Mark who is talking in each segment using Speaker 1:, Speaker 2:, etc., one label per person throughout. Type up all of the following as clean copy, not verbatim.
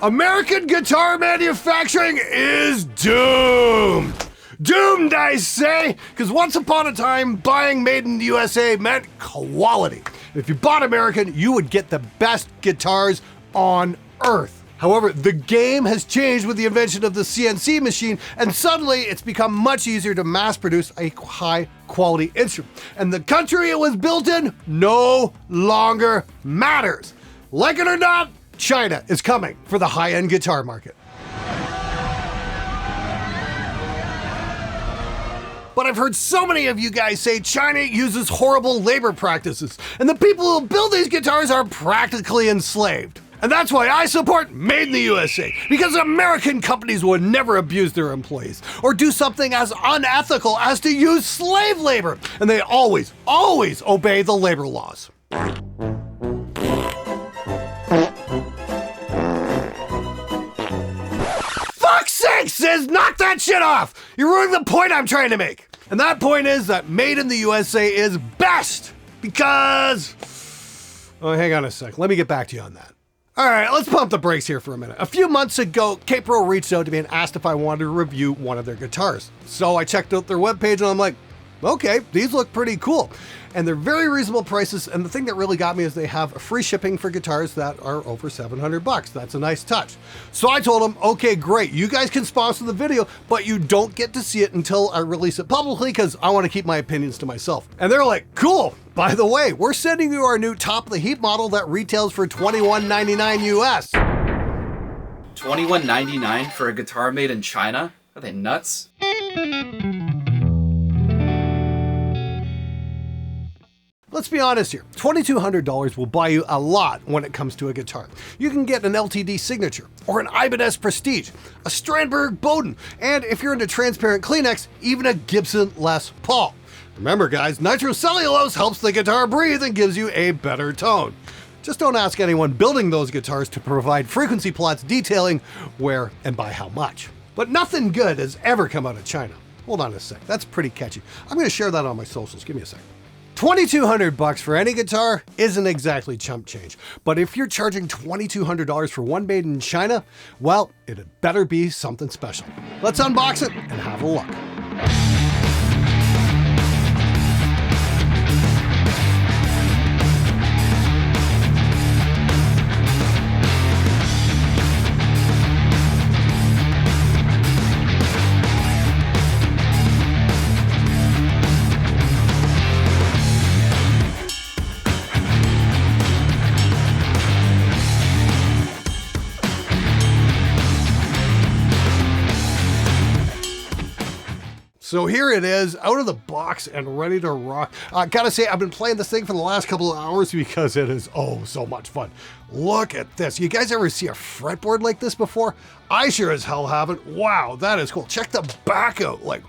Speaker 1: American guitar manufacturing is doomed. Doomed, I say, because once upon a time, buying made in the USA meant quality. If you bought American, you would get the best guitars on earth. However, the game has changed with the invention of the CNC machine, and suddenly it's become much easier to mass produce a high quality instrument. And the country it was built in no longer matters. Like it or not, China is coming for the high-end guitar market. But I've heard so many of you guys say China uses horrible labor practices, and the people who build these guitars are practically enslaved. And that's why I support Made in the USA, because American companies would never abuse their employees or do something as unethical as to use slave labor, and they always obey the labor laws. Fuck's sake, Sis, knock that shit off! You're ruining the point I'm trying to make. And that point is that Made in the USA is best because... Oh, hang on a sec. Let me get back to you on that. All right, let's pump the brakes here for a minute. A few months ago, Keipro reached out to me and asked if I wanted to review one of their guitars. So I checked out their webpage and I'm like, okay, these look pretty cool. And they're very reasonable prices. And the thing that really got me is they have free shipping for guitars that are over $700. That's a nice touch. So I told them, okay, great. You guys can sponsor the video, but you don't get to see it until I release it publicly because I want to keep my opinions to myself. And they're like, cool. By the way, we're sending you our new top of the heap model that retails for $21.99 US.
Speaker 2: $21.99 for a guitar made in China? Are they nuts?
Speaker 1: Let's be honest here, $2,200 will buy you a lot when it comes to a guitar. You can get an LTD Signature, or an Ibanez Prestige, a Strandberg Bowden, and if you're into transparent Kleenex, even a Gibson Les Paul. Remember guys, nitrocellulose helps the guitar breathe and gives you a better tone. Just don't ask anyone building those guitars to provide frequency plots detailing where and by how much. But nothing good has ever come out of China. Hold on a sec, that's pretty catchy. I'm gonna share that on my socials, give me a sec. $2,200 for any guitar isn't exactly chump change, but if you're charging $2,200 for one made in China, well, it had better be something special. Let's unbox it and have a look. So here it is, out of the box and ready to rock. I gotta say, I've been playing this thing for the last couple of hours because it is so much fun. Look at this. You guys ever see a fretboard like this before? I sure as hell haven't. Wow, that is cool. Check the back out. Like,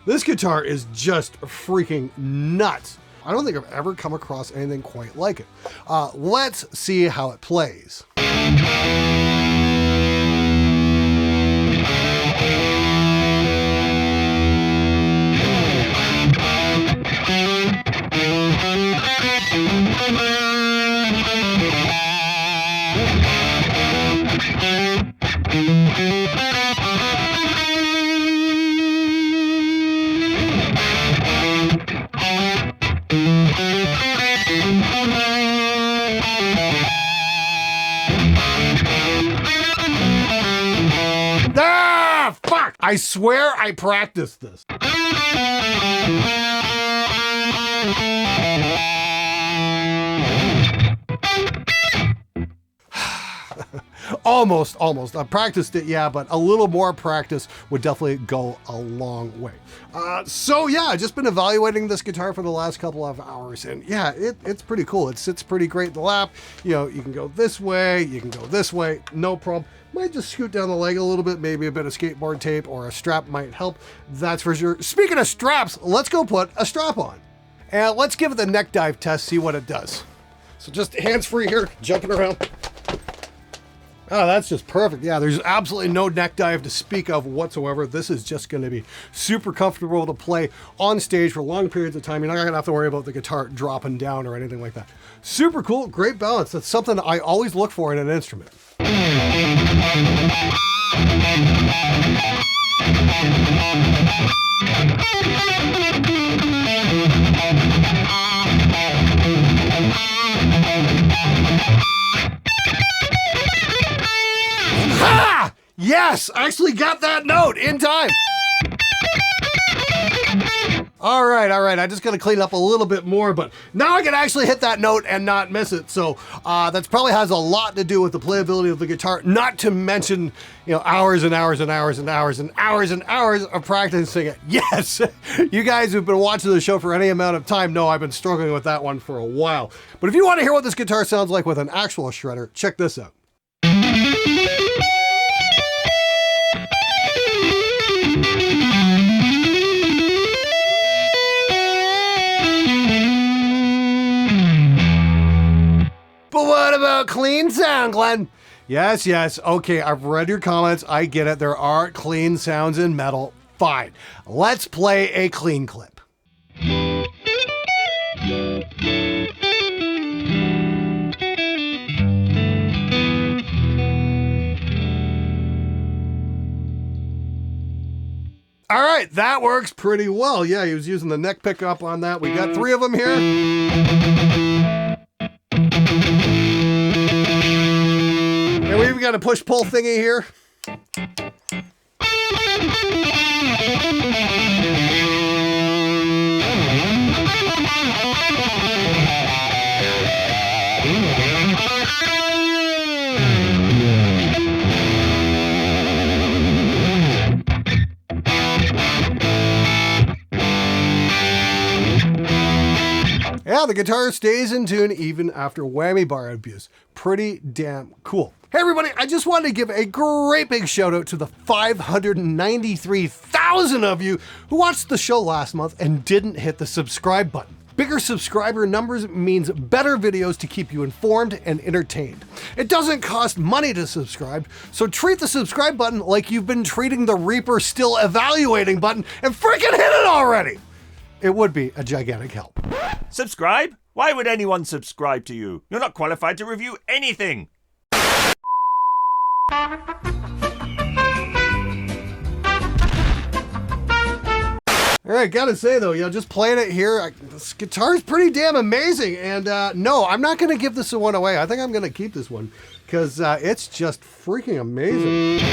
Speaker 1: this guitar is just freaking nuts. I don't think I've ever come across anything quite like it. Let's see how it plays. Ah, fuck! I swear I practiced this. Almost. I practiced it, yeah, but a little more practice would definitely go a long way. So yeah, I've just been evaluating this guitar for the last couple of hours, and yeah, it's pretty cool. It sits pretty great in the lap. You know, you can go this way, you can go this way, no problem. Might just scoot down the leg a little bit, maybe a bit of skateboard tape or a strap might help, that's for sure. Speaking of straps, let's go put a strap on. And let's give it the neck dive test, see what it does. So just hands free here, jumping around. Oh, that's just perfect. Yeah, there's absolutely no neck dive to speak of whatsoever. This is just going to be super comfortable to play on stage for long periods of time. You're not going to have to worry about the guitar dropping down or anything like that. Super cool, great balance. That's something I always look for in an instrument. Ha! Yes, I actually got that note in time. All right. I just got to clean up a little bit more, but now I can actually hit that note and not miss it. So that probably has a lot to do with the playability of the guitar, not to mention, hours and hours and hours and hours and hours and hours of practicing it. Yes, you guys who've been watching the show for any amount of time know I've been struggling with that one for a while. But if you want to hear what this guitar sounds like with an actual shredder, check this out. But what about clean sound, Glenn? Yes. Okay, I've read your comments. I get it. There are clean sounds in metal. Fine. Let's play a clean clip. All right, that works pretty well. Yeah, he was using the neck pickup on that. We got 3 of them here. And we've got a push-pull thingy here. Yeah, the guitar stays in tune even after whammy bar abuse. Pretty damn cool. Hey everybody, I just wanted to give a great big shout out to the 593,000 of you who watched the show last month and didn't hit the subscribe button. Bigger subscriber numbers means better videos to keep you informed and entertained. It doesn't cost money to subscribe, so treat the subscribe button like you've been treating the Reaper still evaluating button and freaking hit it already! It would be a gigantic help.
Speaker 3: Subscribe? Why would anyone subscribe to you? You're not qualified to review anything.
Speaker 1: All right, gotta say though, just playing it here, this guitar's pretty damn amazing. And no, I'm not gonna give this one away. I think I'm gonna keep this one because it's just freaking amazing.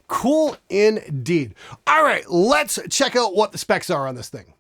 Speaker 1: Cool indeed. All right, let's check out what the specs are on this thing.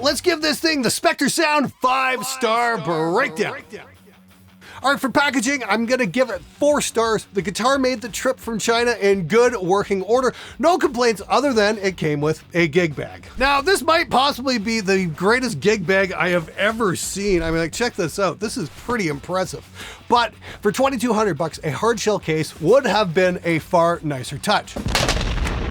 Speaker 1: Let's give this thing the Spectre Sound 5-star breakdown. All right, for packaging, I'm gonna give it 4 stars. The guitar made the trip from China in good working order. No complaints other than it came with a gig bag. Now, this might possibly be the greatest gig bag I have ever seen. I mean, check this out. This is pretty impressive. But for $2,200, a hard shell case would have been a far nicer touch.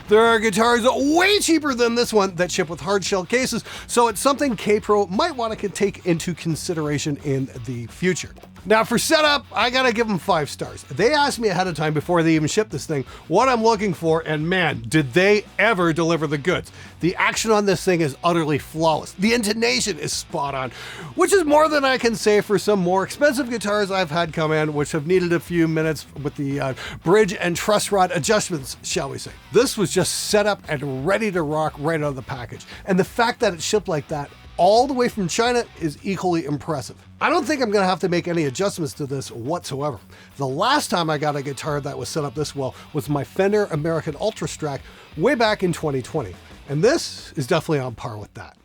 Speaker 1: There are guitars way cheaper than this one that ship with hard shell cases, so it's something Keipro might want to take into consideration in the future. Now for setup, I gotta give them 5 stars. They asked me ahead of time before they even shipped this thing what I'm looking for, and man, did they ever deliver the goods. The action on this thing is utterly flawless. The intonation is spot on, which is more than I can say for some more expensive guitars I've had come in, which have needed a few minutes with the bridge and truss rod adjustments, shall we say. This was just set up and ready to rock right out of the package. And the fact that it shipped like that all the way from China is equally impressive. I don't think I'm gonna have to make any adjustments to this whatsoever. The last time I got a guitar that was set up this well was my Fender American Ultra Strat way back in 2020. And this is definitely on par with that.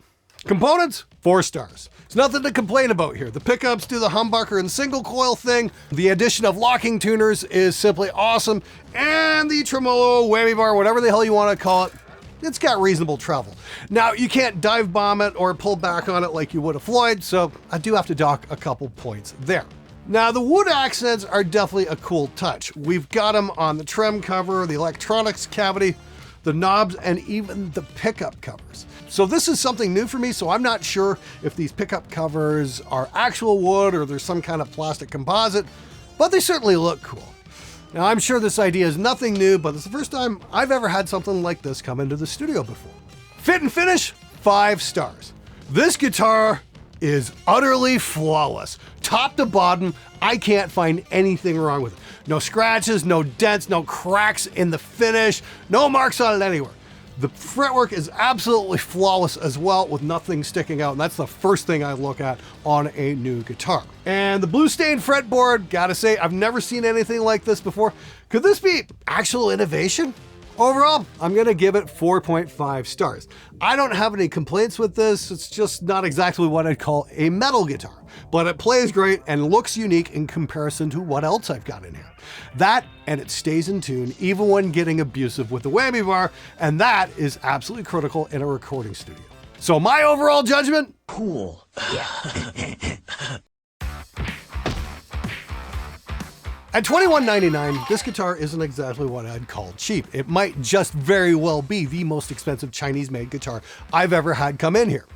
Speaker 1: Components, 4 stars. There's nothing to complain about here. The pickups do the humbucker and single coil thing. The addition of locking tuners is simply awesome. And the tremolo, whammy bar, whatever the hell you want to call it, it's got reasonable travel. Now, you can't dive bomb it or pull back on it like you would a Floyd, so I do have to dock a couple points there. Now, the wood accents are definitely a cool touch. We've got them on the trim cover, the electronics cavity, the knobs, and even the pickup covers. So this is something new for me, so I'm not sure if these pickup covers are actual wood or there's some kind of plastic composite, but they certainly look cool. Now, I'm sure this idea is nothing new, but it's the first time I've ever had something like this come into the studio before. Fit and finish, 5 stars. This guitar is utterly flawless. Top to bottom, I can't find anything wrong with it. No scratches, no dents, no cracks in the finish, no marks on it anywhere. The fretwork is absolutely flawless as well, with nothing sticking out, and that's the first thing I look at on a new guitar. And the blue stained fretboard, gotta say, I've never seen anything like this before. Could this be actual innovation? Overall, I'm gonna give it 4.5 stars. I don't have any complaints with this. It's just not exactly what I'd call a metal guitar, but it plays great and looks unique in comparison to what else I've got in here. That, and it stays in tune even when getting abusive with the whammy bar, and that is absolutely critical in a recording studio. So my overall judgment? Cool. At $21.99, this guitar isn't exactly what I'd call cheap. It might just very well be the most expensive Chinese-made guitar I've ever had come in here.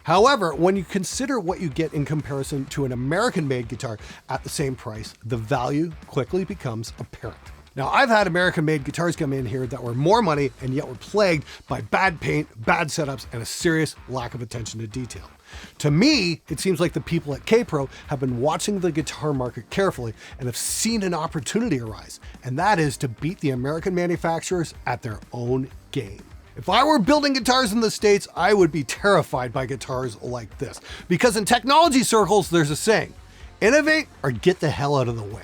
Speaker 1: However, when you consider what you get in comparison to an American-made guitar at the same price, the value quickly becomes apparent. Now, I've had American-made guitars come in here that were more money and yet were plagued by bad paint, bad setups, and a serious lack of attention to detail. To me, it seems like the people at Keipro have been watching the guitar market carefully and have seen an opportunity arise, and that is to beat the American manufacturers at their own game. If I were building guitars in the States, I would be terrified by guitars like this, because in technology circles, there's a saying, innovate or get the hell out of the way.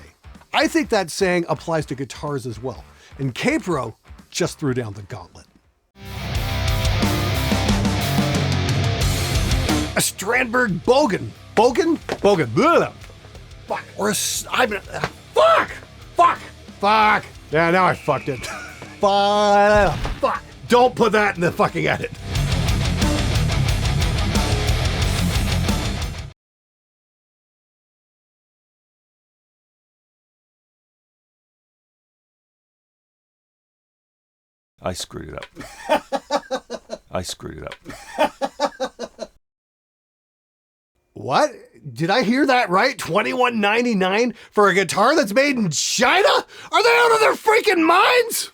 Speaker 1: I think that saying applies to guitars as well, and Keipro just threw down the gauntlet. A Strandberg Bogan. Bogan? Bogan. Blah. Fuck. Or a... Fuck. Yeah, now I fucked it. Fuck. Don't put that in the fucking edit.
Speaker 3: I screwed it up.
Speaker 1: What? Did I hear that right? $21.99 for a guitar that's made in China? Are they out of their freaking minds?